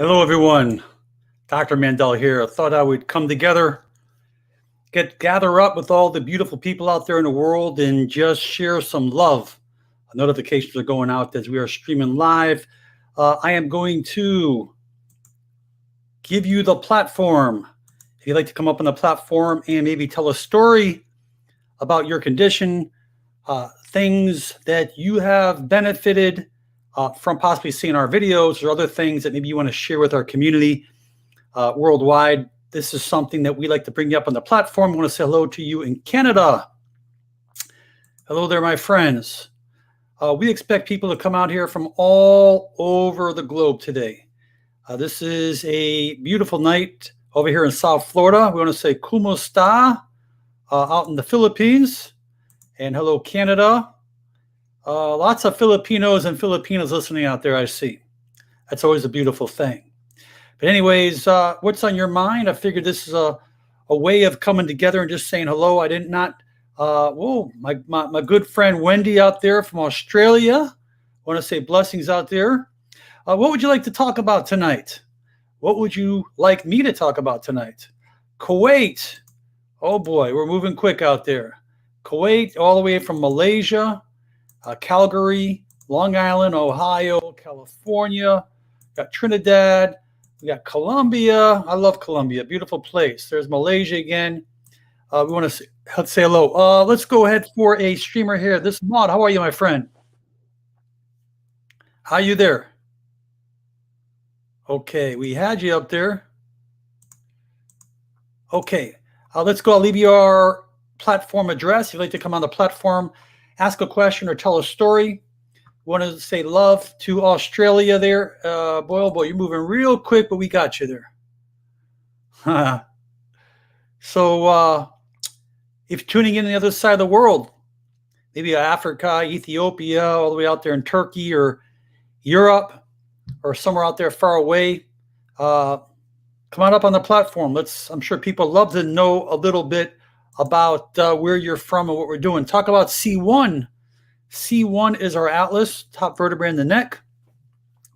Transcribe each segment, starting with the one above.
Hello, everyone. Dr. Mandell here. I thought I would come together, gather up with all the beautiful people out there in the world and just share some love. Notifications are going out as we are streaming live. I am going to give you the platform. If you'd like to come up on the platform and maybe tell a story about your condition, things that you have benefited from possibly seeing our videos or other things that maybe you want to share with our community worldwide. This is something that we like to bring you up on the platform. I want to say hello to you in Canada. Hello there, my friends. We expect people to come out here from all over the globe today. This is a beautiful night over here in South Florida. We want to say kumusta out in the Philippines. And hello, Canada. Lots of Filipinos and Filipinas listening out there, I see. That's always a beautiful thing. But anyways, what's on your mind? I figured this is a way of coming together and just saying hello. I did not, my good friend Wendy out there from Australia. I want to say blessings out there. What would you like to talk about tonight? What would you like me to talk about tonight? Kuwait. Oh boy, we're moving quick out there. Kuwait, all the way from Malaysia. Calgary, Long Island, Ohio, California, got Trinidad, we got Colombia. I love Colombia, beautiful place. There's Malaysia again. We want to say hello. Let's go ahead for a streamer here. This is Maud. How are you, my friend? How are you there? Okay, we had you up there. Okay, let's go. I'll leave you our platform address. If you'd like to come on the platform, ask a question or tell a story. Want to say love to Australia there. Boy, oh boy, you're moving real quick, but we got you there. So if you're tuning in on the other side of the world, maybe Africa, Ethiopia, all the way out there in Turkey or Europe or somewhere out there far away, come on up on the platform. I'm sure people love to know a little bit about where you're from and what we're doing. Talk about C1. C1 is our atlas, top vertebrae in the neck.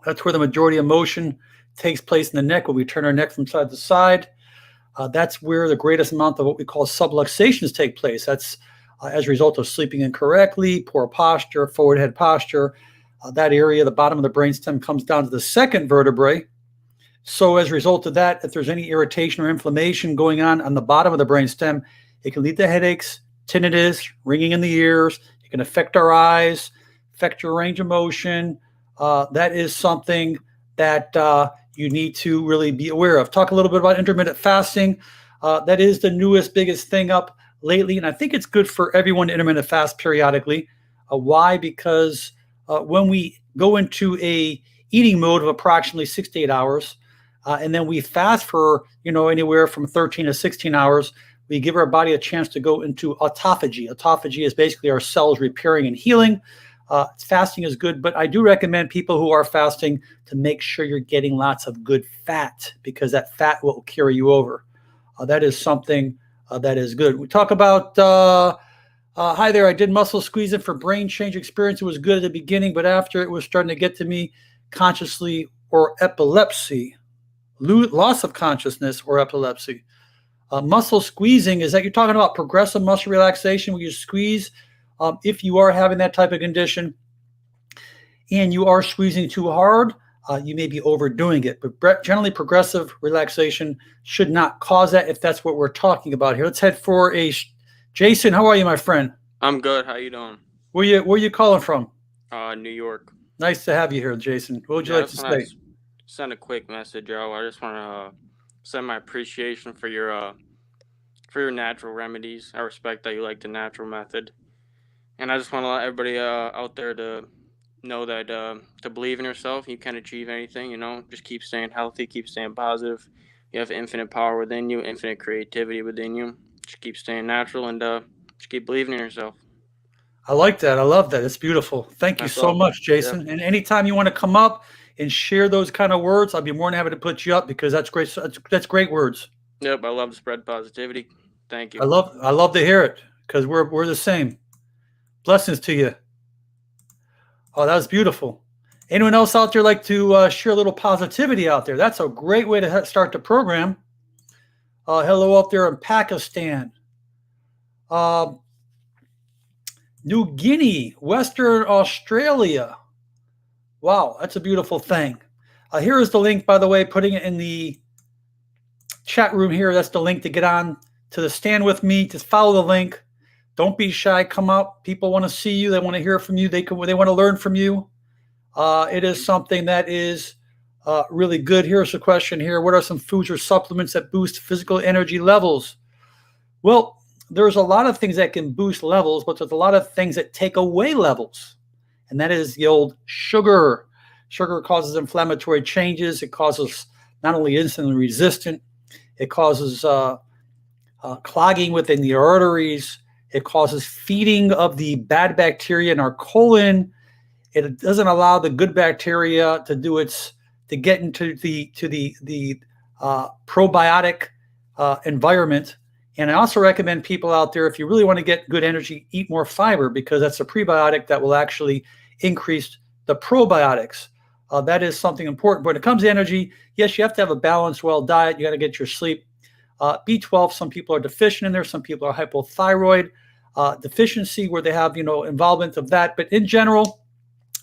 That's where the majority of motion takes place in the neck when we turn our neck from side to side. That's where the greatest amount of what we call subluxations take place. That's as a result of sleeping incorrectly, poor posture, forward head posture. That area, the bottom of the brainstem, comes down to the second vertebrae. So as a result of that, if there's any irritation or inflammation going on the bottom of the brainstem, it can lead to headaches, tinnitus, ringing in the ears. It can affect our eyes, affect your range of motion. That is something that you need to really be aware of. Talk a little bit about intermittent fasting. That is the newest, biggest thing up lately, and I think it's good for everyone to intermittent fast periodically. Why? Because when we go into a eating mode of approximately 6 to 8 hours, and then we fast for anywhere from 13 to 16 hours, we give our body a chance to go into autophagy. Autophagy is basically our cells repairing and healing. Fasting is good, but I do recommend people who are fasting to make sure you're getting lots of good fat, because that fat will carry you over. That is something that is good. We talk about, hi there, I did muscle squeezing for brain change experience. It was good at the beginning, but after it was starting to get to me consciously or epilepsy, loss of consciousness or epilepsy. Muscle squeezing, is that you're talking about progressive muscle relaxation where you squeeze if you are having that type of condition and you are squeezing too hard, you may be overdoing it. But generally, progressive relaxation should not cause that if that's what we're talking about here. Let's head for a Jason. How are you, my friend? I'm good. How you doing? Where you calling from? New York. Nice to have you here, Jason. What would you like to say? Send a quick message, Joe. I just want to send my appreciation for your natural remedies. I respect that you like the natural method, and I just want to let everybody out there to know that to believe in yourself, you can achieve anything. Just keep staying healthy, keep staying positive. You have infinite power within you, infinite creativity within you. Just keep staying natural and just keep believing in yourself. I like that. I love that. It's beautiful. Thank you so much, Jason. Yeah. And anytime you want to come up and share those kind of words, I'll be more than happy to put you up, because that's great. That's great words. Yep, I love to spread positivity. Thank you. I love to hear it, because we're the same. Blessings to you. Oh, that was beautiful. Anyone else out there like to share a little positivity out there? That's a great way to start the program. Hello up there in Pakistan. New Guinea, Western Australia. Wow, that's a beautiful thing. Here is the link, by the way, putting it in the chat room here. That's the link to get on to the stand with me. Just follow the link. Don't be shy. Come up. People want to see you. They want to hear from you. They want to learn from you. It is something that is really good. Here's a question here. What are some foods or supplements that boost physical energy levels? Well, there's a lot of things that can boost levels, but there's a lot of things that take away levels. And that is the old sugar. Sugar causes inflammatory changes. It causes not only insulin resistant, it causes clogging within the arteries. It causes feeding of the bad bacteria in our colon. It doesn't allow the good bacteria to get into the probiotic environment. And I also recommend people out there, if you really want to get good energy, eat more fiber, because that's a prebiotic that will actually increase the probiotics. That is something important. But when it comes to energy, yes, you have to have a balanced, well diet. You got to get your sleep. B12, some people are deficient in there. Some people are hypothyroid deficiency, where they have, involvement of that. But in general,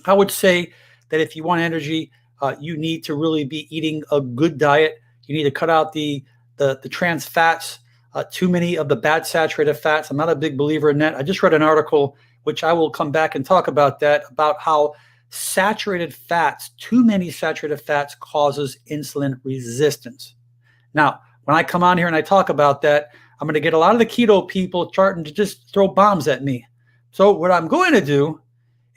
I would say that if you want energy, you need to really be eating a good diet. You need to cut out the trans fats, too many of the bad saturated fats. I'm not a big believer in that. I just read an article, which I will come back and talk about that, about how saturated fats, too many saturated fats, causes insulin resistance. Now, when I come on here and I talk about that, I'm going to get a lot of the keto people starting to just throw bombs at me. So what I'm going to do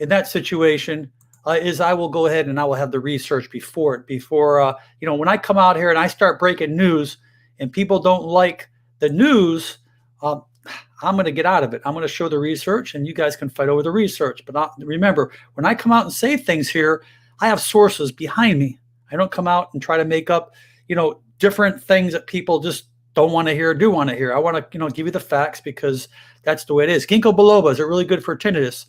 in that situation is I will go ahead and I will have the research before when I come out here and I start breaking news and people don't like the news, I'm going to get out of it. I'm going to show the research, and you guys can fight over the research. But remember, when I come out and say things here, I have sources behind me. I don't come out and try to make up, different things that people just don't want to hear or do want to hear. I want to, give you the facts, because that's the way it is. Ginkgo biloba is really good for tinnitus.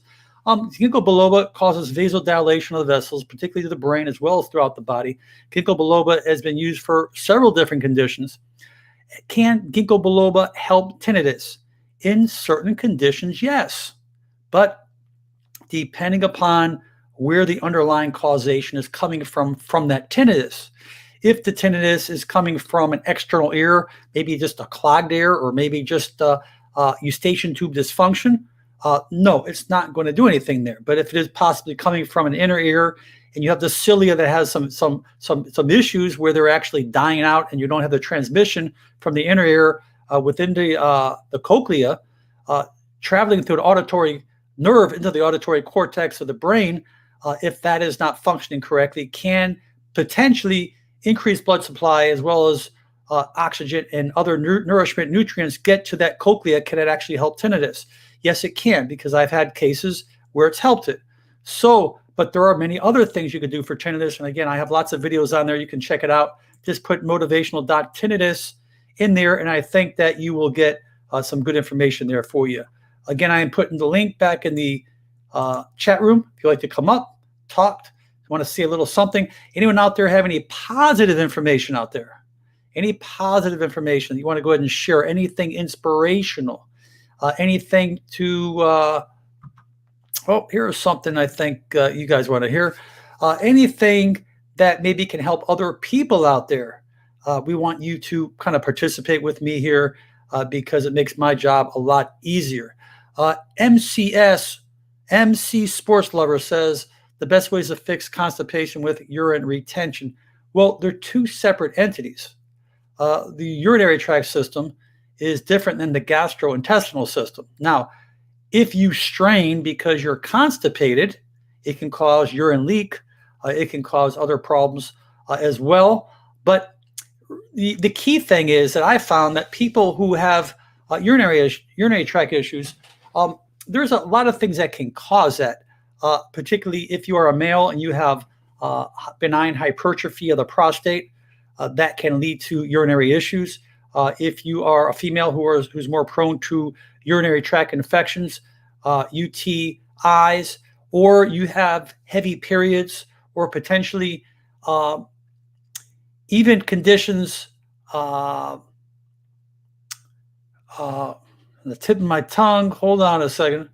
Ginkgo biloba causes vasodilation of the vessels, particularly to the brain as well as throughout the body. Ginkgo biloba has been used for several different conditions. Can ginkgo biloba help tinnitus? In certain conditions, yes. But depending upon where the underlying causation is coming from that tinnitus. If the tinnitus is coming from an external ear, maybe just a clogged ear, or maybe just eustachian tube dysfunction, no, it's not going to do anything there. But if it is possibly coming from an inner ear, and you have the cilia that has some issues where they're actually dying out, and you don't have the transmission from the inner ear within the cochlea, traveling through the auditory nerve into the auditory cortex of the brain, if that is not functioning correctly, can potentially increase blood supply, as well as oxygen and other nourishment nutrients get to that cochlea. Can it actually help tinnitus? Yes, it can, because I've had cases where it's helped it. So, but there are many other things you could do for tinnitus. And again, I have lots of videos on there. You can check it out. Just put motivational.tinnitus in there, and I think that you will get some good information there for you. Again, I am putting the link back in the chat room. If you'd like to come up, talk, want to see a little something. Anyone out there have any positive information out there? Any positive information you want to go ahead and share? Anything inspirational? Anything to here's something I think you guys want to hear. Anything that maybe can help other people out there. We want you to kind of participate with me here because it makes my job a lot easier. MC Sports Lover says the best ways to fix constipation with urine retention. Well, they're two separate entities. The urinary tract system is different than the gastrointestinal system. Now, if you strain because you're constipated, it can cause urine leak. It can cause other problems as well. But the key thing is that I found that people who have urinary tract issues, there's a lot of things that can cause that, particularly if you are a male and you have benign hypertrophy of the prostate, that can lead to urinary issues. If you are a female who's more prone to urinary tract infections, UTIs, or you have heavy periods, or potentially even conditions, the tip of my tongue, hold on a second,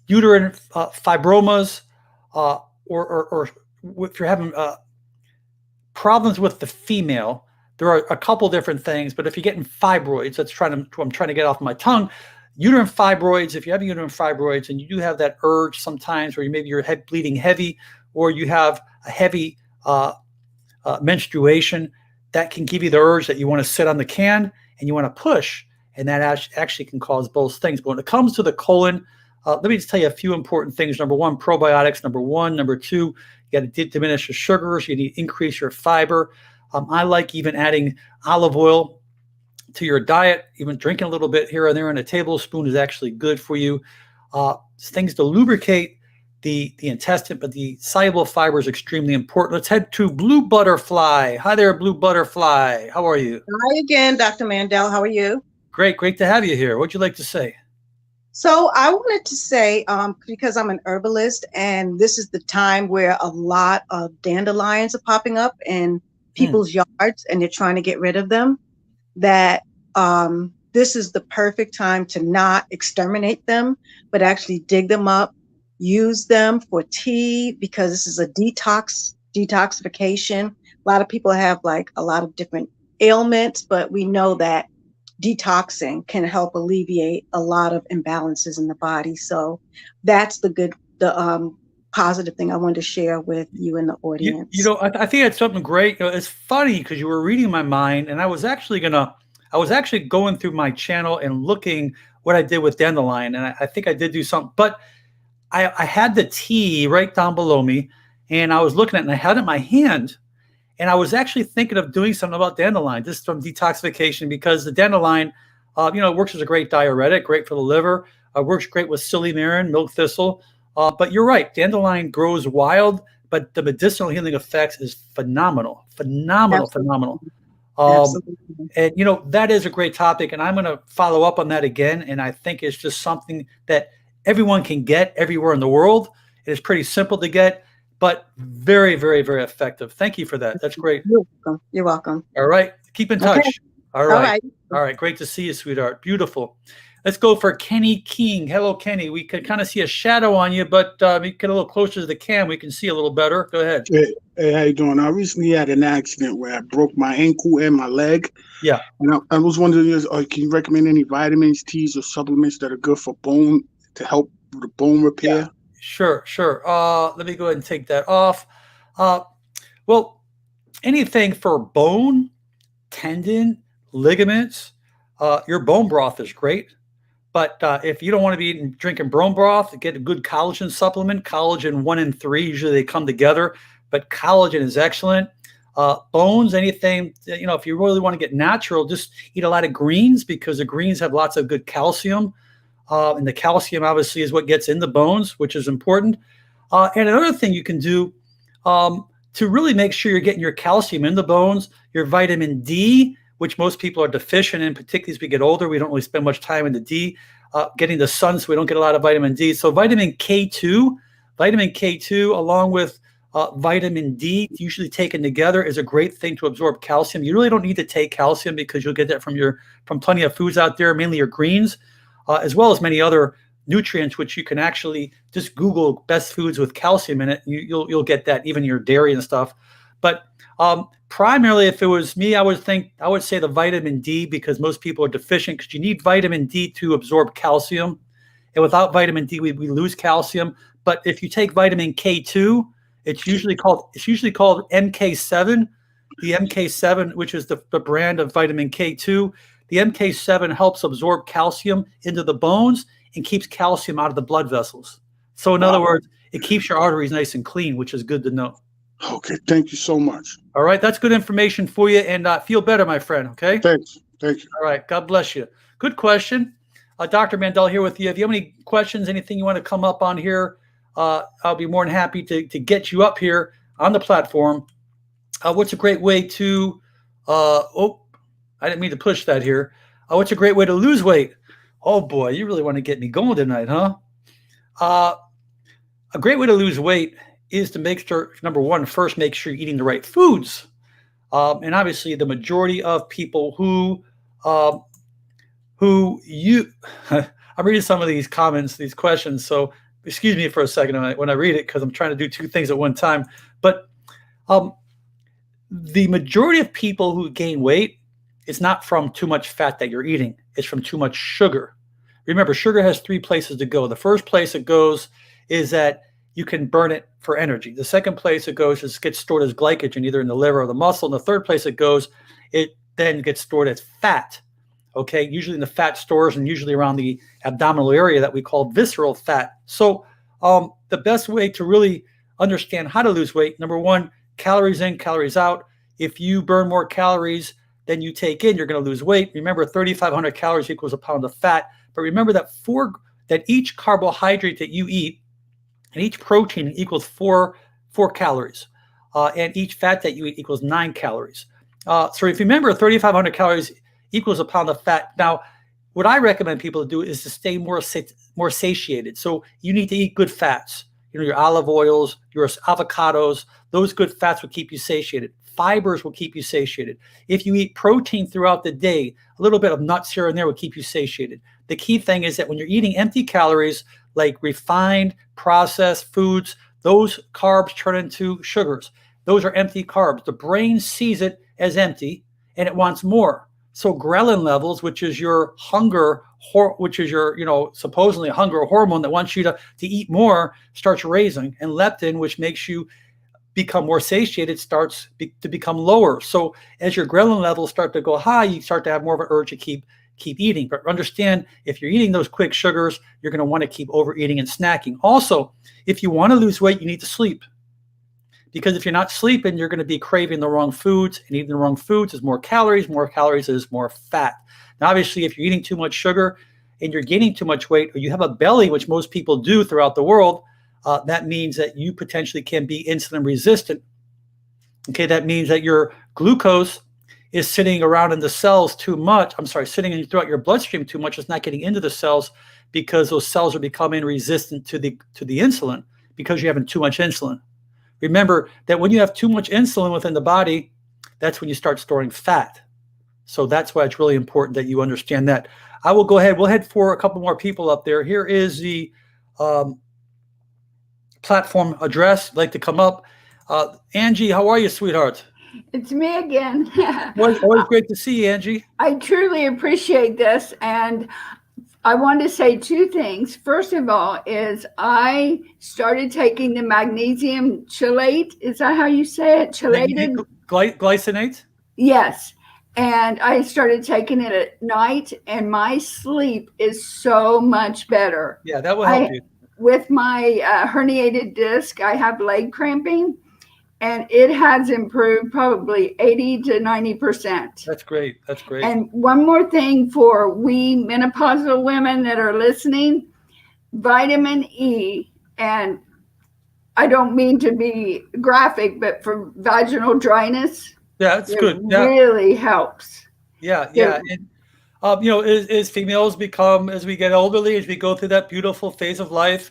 uterine fibromas, or if you're having problems with the female, there are a couple different things, but if you're getting fibroids, I'm trying to get off my tongue. Uterine fibroids, if you have uterine fibroids and you do have that urge sometimes where maybe your head bleeding heavy, or you have a heavy menstruation, that can give you the urge that you want to sit on the can and you want to push, and that actually can cause both things. But when it comes to the colon, let me just tell you a few important things. Number one, probiotics. Number two, you got to diminish your sugars. You need to increase your fiber. I like even adding olive oil to your diet. Even drinking a little bit here and there in a tablespoon is actually good for you. Things to lubricate the intestine, but the soluble fiber is extremely important. Let's head to Blue Butterfly. Hi there, Blue Butterfly. How are you? Hi again, Dr. Mandell. How are you? Great to have you here. What'd you like to say? So I wanted to say, because I'm an herbalist, and this is the time where a lot of dandelions are popping up in people's yards, and they're trying to get rid of them, that this is the perfect time to not exterminate them, but actually dig them up, use them for tea, because this is a detoxification. A lot of people have like a lot of different ailments, but we know that detoxing can help alleviate a lot of imbalances in the body. So that's the positive thing I wanted to share with you and the audience. I think that's something great. It's funny because you were reading my mind, and I was actually going through my channel and looking what I did with dandelion, and I think I did do something, but I had the tea right down below me, and I was looking at it, and I had it in my hand. And I was actually thinking of doing something about dandelion, just from detoxification, because the dandelion, works as a great diuretic, great for the liver, works great with silymarin, milk thistle. But you're right, dandelion grows wild, but the medicinal healing effects is phenomenal. Phenomenal. And that is a great topic, and I'm going to follow up on that again. And I think it's just something that everyone can get everywhere in the world. It is pretty simple to get, but very, very, very effective. Thank you for that. That's great. You're welcome. All right. Keep in touch. Okay. All right. Great to see you, sweetheart. Beautiful. Let's go for Kenny King. Hello, Kenny. We can kind of see a shadow on you, but we get a little closer to the cam. We can see a little better. Go ahead. Hey, how you doing? I recently had an accident where I broke my ankle and my leg. Yeah. And I was wondering, can you recommend any vitamins, teas, or supplements that are good for bone to help with the bone repair? Yeah. Sure. Let me go ahead and take that off. Well, anything for bone, tendon, ligaments, your bone broth is great. But if you don't want to be drinking bone broth, get a good collagen supplement. Collagen 1 and 3, usually they come together, but collagen is excellent. Bones, anything, if you really want to get natural, just eat a lot of greens, because the greens have lots of good calcium. And the calcium obviously is what gets in the bones, which is important. And another thing you can do to really make sure you're getting your calcium in the bones, your vitamin D, which most people are deficient in, particularly as we get older. We don't really spend much time in the D, getting the sun, so we don't get a lot of vitamin D. So vitamin K2 along with vitamin D, usually taken together, is a great thing to absorb calcium. You really don't need to take calcium, because you'll get that from plenty of foods out there, mainly your greens. As well as many other nutrients, which you can actually just Google best foods with calcium in it. You'll get that, even your dairy and stuff. But primarily, if it was me, I would say the vitamin D, because most people are deficient, because you need vitamin D to absorb calcium. And without vitamin D, we lose calcium. But if you take vitamin K2, it's usually called MK7. The MK7, which is the brand of vitamin K2. The MK7 helps absorb calcium into the bones and keeps calcium out of the blood vessels. So in other words, it keeps your arteries nice and clean, which is good to know. Okay, thank you so much. All right, that's good information for you, and feel better, my friend, okay? Thank you. All right, God bless you. Good question. Dr. Mandell here with you. If you have any questions, anything you want to come up on here, I'll be more than happy to get you up here on the platform. What's a great way to I didn't mean to push that here. What's a great way to lose weight? Oh boy, you really want to get me going tonight, huh? A great way to lose weight is to make sure, number one, first make sure you're eating the right foods. And obviously, the majority of people I'm reading some of these comments, these questions. So excuse me for a second when I read it, because I'm trying to do two things at one time. But the majority of people who gain weight, it's not from too much fat that you're eating. It's from too much sugar. Remember, sugar has three places to go. The first place it goes is that you can burn it for energy. The second place it goes is gets stored as glycogen, either in the liver or the muscle. And the third place it goes, it then gets stored as fat. Okay, usually in the fat stores and usually around the abdominal area that we call visceral fat. So the best way to really understand how to lose weight, number one, calories in, calories out. If you burn more calories than you take in, you're going to lose weight. Remember, 3,500 calories equals a pound of fat. But remember that each carbohydrate that you eat and each protein equals four calories. And each fat that you eat equals 9 calories. So if you remember, 3,500 calories equals a pound of fat. Now, what I recommend people to do is to stay more satiated. So you need to eat good fats. Your olive oils, your avocados, those good fats will keep you satiated. Fibers will keep you satiated. If you eat protein throughout the day, a little bit of nuts here and there will keep you satiated. The key thing is that when you're eating empty calories, like refined, processed foods, those carbs turn into sugars. Those are empty carbs. The brain sees it as empty and it wants more. So ghrelin levels, which is your hunger, which is your, supposedly hunger hormone that wants you to eat more, starts raising. And leptin, which makes you become more satiated, starts to become lower. So as your ghrelin levels start to go high, you start to have more of an urge to keep eating. But understand, if you're eating those quick sugars, you're going to want to keep overeating and snacking. Also, if you want to lose weight, you need to sleep. Because if you're not sleeping, you're going to be craving the wrong foods, and eating the wrong foods is more calories is more fat. Now, obviously, if you're eating too much sugar and you're gaining too much weight, or you have a belly, which most people do throughout the world, that means that you potentially can be insulin resistant. Okay, that means that your glucose is sitting around in the cells too much. Sitting throughout your bloodstream too much. It's not getting into the cells because those cells are becoming resistant to the insulin because you're having too much insulin. Remember that when you have too much insulin within the body, that's when you start storing fat. So that's why it's really important that you understand that. I will go ahead. We'll head for a couple more people up there. Here is the platform address. I'd like to come up. Angie, how are you, sweetheart? It's me again. Always great to see you, Angie. I truly appreciate this. And I want to say two things. First of all, is I started taking the magnesium chelate. Is that how you say it? Chelated? Glycinate? Yes. And I started taking it at night, and my sleep is so much better. Yeah, that will help you. With my herniated disc, I have leg cramping, and it has improved probably 80 to 90%. That's great. That's great. And one more thing for we menopausal women that are listening, vitamin E, and I don't mean to be graphic, but for vaginal dryness, yeah, it's good. Yeah. Really helps. Yeah. And, as females become, as we get elderly, as we go through that beautiful phase of life,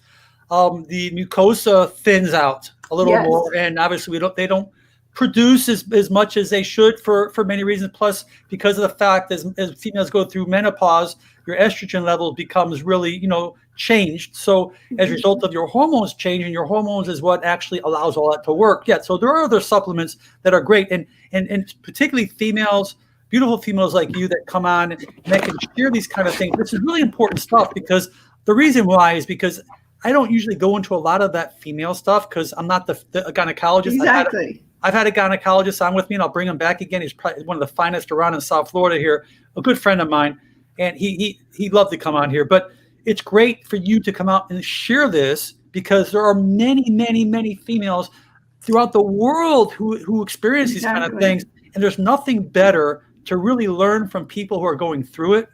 the mucosa thins out a little more, and obviously they don't produce as much as they should for many reasons. Plus, because of the fact as females go through menopause, your estrogen level becomes really changed. So as a result of your hormones changing, your hormones is what actually allows all that to work. Yeah. So there are other supplements that are great, and particularly females, beautiful females like you that come on and that can share these kind of things. This is really important stuff, because the reason why is because I don't usually go into a lot of that female stuff because I'm not the gynecologist. Exactly. I've had a gynecologist on with me, and I'll bring him back again. He's probably one of the finest around in South Florida here, a good friend of mine, and he'd love to come on here. But it's great for you to come out and share this, because there are many, many, many females throughout the world who experience these kind of things, and there's nothing better to really learn from people who are going through it.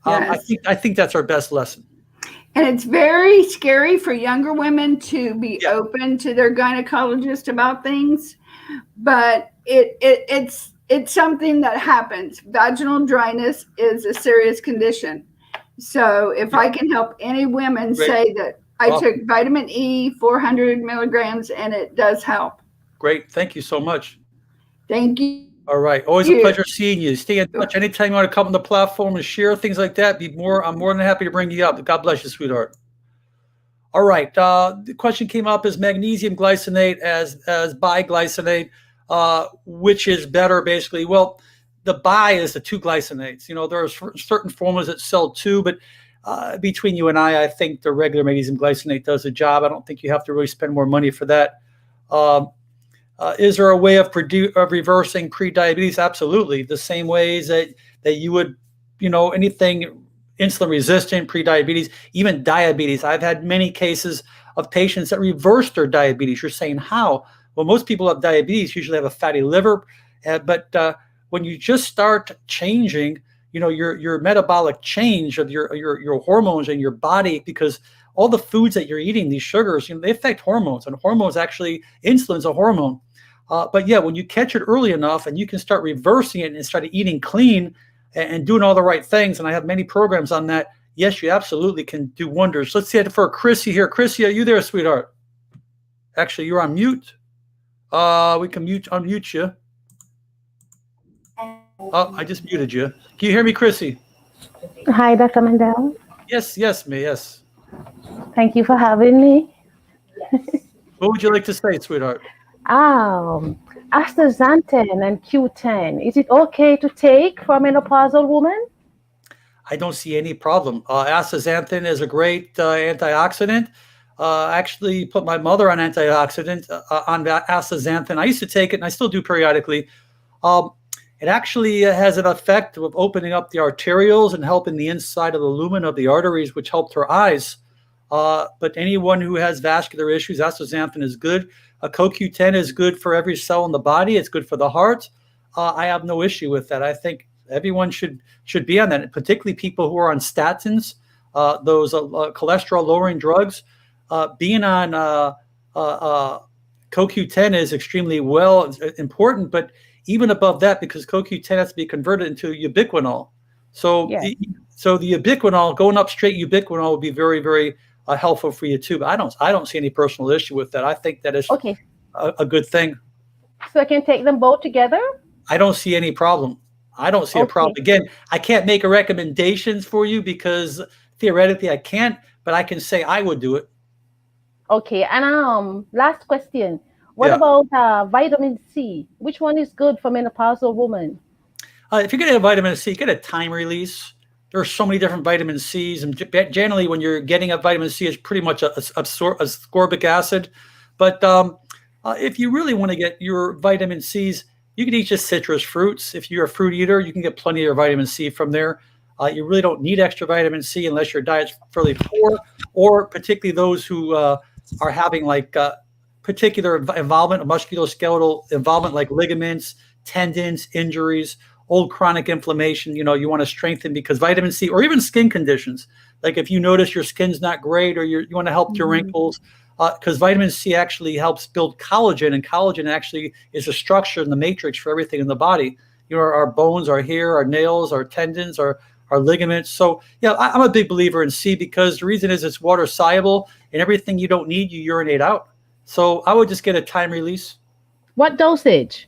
Yes. I think that's our best lesson. And it's very scary for younger women to be open to their gynecologist about things, but it's something that happens. Vaginal dryness is a serious condition. So if I can help any women say that I Awesome. took vitamin E, 400 milligrams, and it does help. Great. Thank you so much. Thank you. All right. Always a pleasure seeing you. Stay in touch. Anytime you want to come on the platform and share things like that, I'm more than happy to bring you up. God bless you, sweetheart. All right. The question came up: is magnesium glycinate as biglycinate, which is better? Basically, well, the bi is the two glycinates. There are certain formulas that sell two, but between you and I think the regular magnesium glycinate does the job. I don't think you have to really spend more money for that. Is there a way of reversing pre-diabetes? Absolutely. The same ways that you would, anything insulin resistant, pre-diabetes, even diabetes. I've had many cases of patients that reverse their diabetes. You're saying how? Well, most people have diabetes usually have a fatty liver, but when you just start changing, your metabolic change of your hormones in your body, because all the foods that you're eating, these sugars, they affect hormones, and hormones actually, insulin's a hormone. But yeah, when you catch it early enough and you can start reversing it and start eating clean and doing all the right things, and I have many programs on that, yes, you absolutely can do wonders. Let's see it for Chrissy here. Chrissy, are you there, sweetheart? Actually, you're on mute. We can unmute you. Oh, I just muted you. Can you hear me, Chrissy? Hi, Dr. Mandell. Yes. Thank you for having me. What would you like to say, sweetheart? Astaxanthin and Q10, is it okay to take for a menopausal woman? I don't see any problem. Astaxanthin is a great antioxidant. Actually put my mother on antioxidant, on astaxanthin. I used to take it, and I still do periodically. It actually has an effect of opening up the arterioles and helping the inside of the lumen of the arteries, which helped her eyes. But anyone who has vascular issues, astaxanthin is good. CoQ10 is good for every cell in the body. It's good for the heart. I have no issue with that. I think everyone should be on that, particularly people who are on statins, those cholesterol-lowering drugs. Being on CoQ10 is extremely important, but even above that, because CoQ10 has to be converted into ubiquinol. So, so the ubiquinol, going up straight ubiquinol would be very, very helpful for you too. But I don't see any personal issue with that. I think that is a good thing. So I can take them both together? I don't see any problem. I don't see a problem. Again, I can't make a recommendations for you because theoretically I can't, but I can say I would do it. Okay, and last question. What about vitamin C? Which one is good for menopausal women? If you're going to have vitamin C, get a time release. There are so many different vitamin C's, and generally when you're getting a vitamin C, it's pretty much a ascorbic acid. But if you really want to get your vitamin C's, you can eat just citrus fruits. If you're a fruit eater, you can get plenty of your vitamin C from there. You really don't need extra vitamin C unless your diet's fairly poor, or particularly those who are having like particular involvement of musculoskeletal involvement, like ligaments, tendons, injuries, old chronic inflammation. You want to strengthen, because vitamin C, or even skin conditions, like if you notice your skin's not great, or you want to help your wrinkles, because vitamin C actually helps build collagen, and collagen actually is a structure in the matrix for everything in the body. Our bones, our hair, our nails, our tendons, our ligaments. So yeah, I'm a big believer in C, because the reason is it's water soluble, and everything you don't need, you urinate out. So I would just get a time release. What dosage?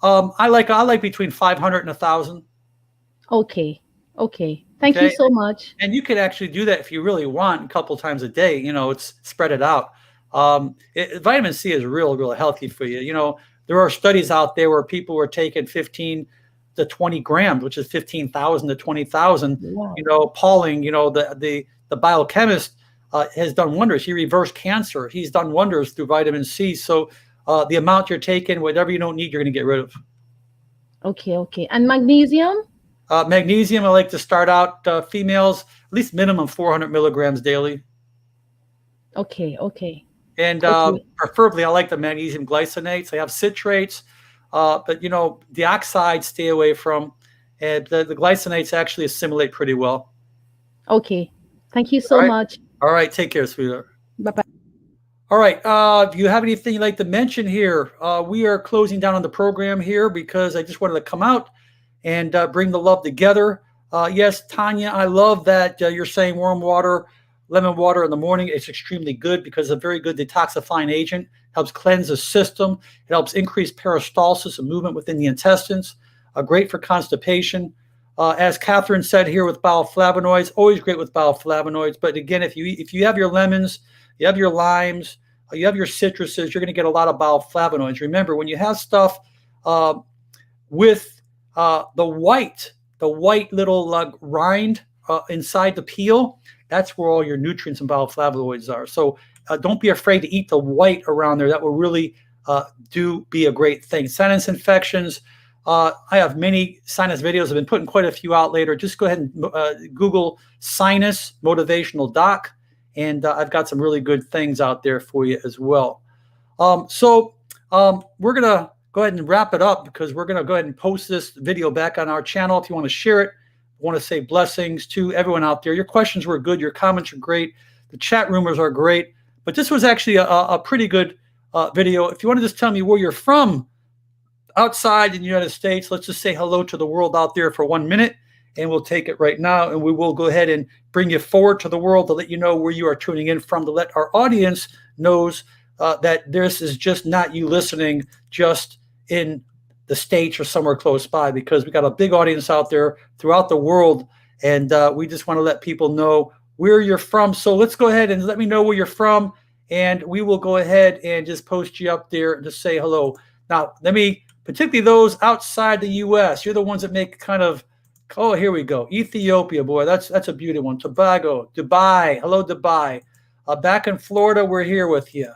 I like between 500 and 1,000. Okay. Thank you so much. And you could actually do that if you really want, a couple times a day. It's spread it out. Vitamin C is real healthy for you. There are studies out there where people were taking 15 to 20 grams, which is 15,000 to 20,000. Wow. Pauling, the biochemist, has done wonders. He reversed cancer. He's done wonders through vitamin C. So the amount you're taking, whatever you don't need, you're going to get rid of. Okay. And magnesium? Magnesium, I like to start out females, at least minimum 400 milligrams daily. Okay. And preferably, I like the magnesium glycinates. They have citrates, but the oxides stay away from, and the glycinates actually assimilate pretty well. Okay. Thank you so much. All right. Take care, sweetheart. Bye-bye. All right. If you have anything you'd like to mention here, we are closing down on the program here, because I just wanted to come out and bring the love together. Yes, Tanya, I love that you're saying warm water lemon water in the morning. It's extremely good because it's a very good detoxifying agent. Helps cleanse the system. It helps increase peristalsis and movement within the intestines. Great for constipation. As Catherine said here with bowel flavonoids, always great with bowel flavonoids. But again, if you have your lemons, you have your limes, you have your citruses, you're going to get a lot of bowel flavonoids. Remember, when you have stuff with the white little rind inside the peel, that's where all your nutrients and bowel flavonoids are. So don't be afraid to eat the white around there. That will really be a great thing. Sinus infections. I have many sinus videos. I've been putting quite a few out later. Just go ahead and Google sinus motivational doc, and I've got some really good things out there for you as well. So we're going to go ahead and wrap it up because we're going to go ahead and post this video back on our channel. If you want to share it, I want to say blessings to everyone out there. Your questions were good. Your comments are great. The chat rumors are great. But this was actually a pretty good video. If you want to just tell me where you're from outside in the United States, let's just say hello to the world out there for 1 minute, and we'll take it right now. And we will go ahead and bring you forward to the world to let you know where you are tuning in from, to let our audience knows that this is just not you listening just in the States or somewhere close by, because we got a big audience out there throughout the world, and we just want to let people know where you're from. So let's go ahead and let me know where you're from, and we will go ahead and just post you up there and just say hello. Now, particularly those outside the U.S., you're the ones that make kind of, oh, here we go. Ethiopia, boy, that's a beautiful one. Tobago, Dubai, hello, Dubai. Back in Florida, we're here with you.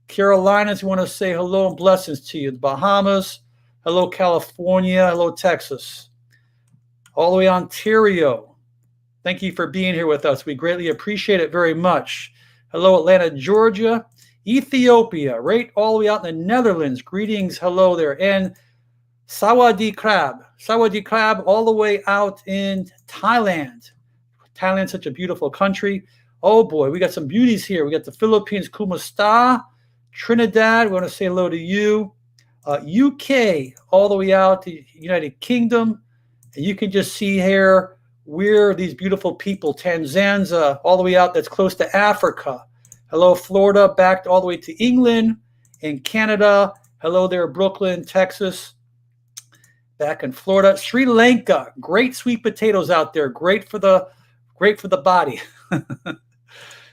Carolinas, we want to say hello and blessings to you. The Bahamas, hello, California, hello, Texas. All the way Ontario. Thank you for being here with us. We greatly appreciate it very much. Hello, Atlanta, Georgia. Ethiopia, right all the way out in the Netherlands. Greetings, hello there. And Sawadee Krab, all the way out in Thailand. Thailand's such a beautiful country. Oh boy, we got some beauties here. We got the Philippines, Kumasta, Trinidad, we want to say hello to you. UK, all the way out to United Kingdom. And you can just see here where these beautiful people, Tanzania, all the way out, that's close to Africa. Hello, Florida, back all the way to England and Canada. Hello there, Brooklyn, Texas. Back in Florida. Sri Lanka, great sweet potatoes out there. Great for the body.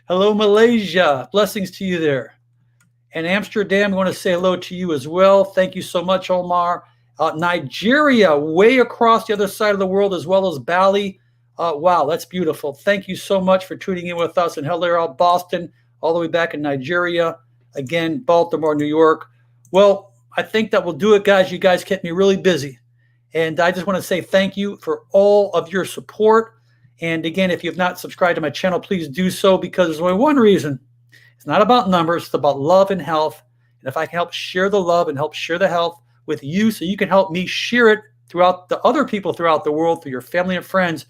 Hello, Malaysia. Blessings to you there. And Amsterdam, I want to say hello to you as well. Thank you so much, Omar. Nigeria, way across the other side of the world, as well as Bali. Wow, that's beautiful. Thank you so much for tuning in with us. And hello, Boston, all the way back in Nigeria. Again, Baltimore, New York. Well, I think that will do it, guys. You guys kept me really busy. And I just want to say thank you for all of your support. And again, if you have not subscribed to my channel, please do so, because there's only one reason. It's not about numbers. It's about love and health. And if I can help share the love and help share the health with you, so you can help me share it throughout the other people throughout the world, through your family and friends,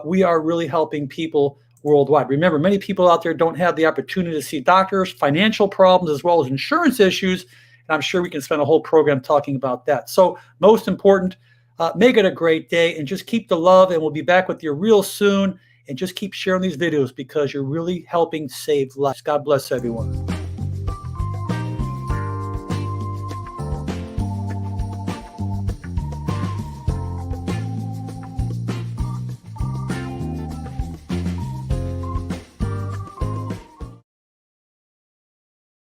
we are really helping people worldwide. Remember, many people out there don't have the opportunity to see doctors, financial problems, as well as insurance issues. And I'm sure we can spend a whole program talking about that. So most important, make it a great day and just keep the love, and we'll be back with you real soon. And just keep sharing these videos, because you're really helping save lives. God bless everyone.